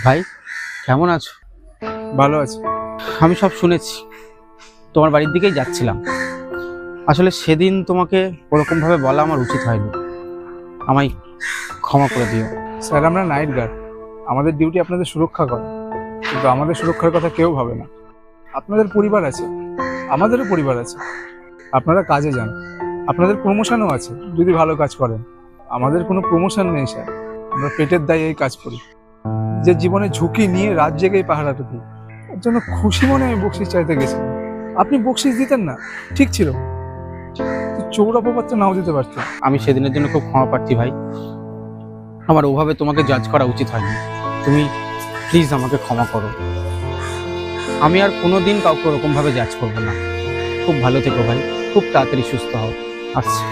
ভাই, কেমন আছো? ভালো আছি। আমি সব শুনেছি। তোমার বাড়ির দিকেই যাচ্ছিলাম। আসলে সেদিন তোমাকে ওরকমভাবে বলা আমার উচিত হয়নি। আমায় ক্ষমা করে দিও। স্যার, আমরা নাইট গার্ড, আমাদের ডিউটি আপনাদের সুরক্ষা করা, কিন্তু আমাদের সুরক্ষার কথা কেউ ভাবে না। আপনাদের পরিবার আছে, আমাদেরও পরিবার আছে। আপনারা কাজে যান, আপনাদের প্রমোশনও আছে যদি ভালো কাজ করেন। আমাদের কোনো প্রমোশন নেই স্যার, আমরা পেটের দায়ে এই কাজ করি। যে জীবনে ঝুঁকি নিয়ে রাত জেগে এই পাহারাটা দিই, এর জন্য খুশি মনে আমি বকশিস চাইতে গেছিলাম। আপনি বকশিস দিতেন না, ঠিক ছিল, চৌরা অপবাদটা নাও দিতে পারতেন। আমি সেদিনের জন্য খুব ক্ষমা প্রার্থী ভাই। আমার ওভাবে তোমাকে জাজ করা উচিত হয়নি। তুমি প্লিজ আমাকে ক্ষমা করো। আমি আর কোনোদিন কাউকে ওরকমভাবে জাজ করবো না। খুব ভালো থেকো ভাই, খুব তাড়াতাড়ি সুস্থ হও। আচ্ছা।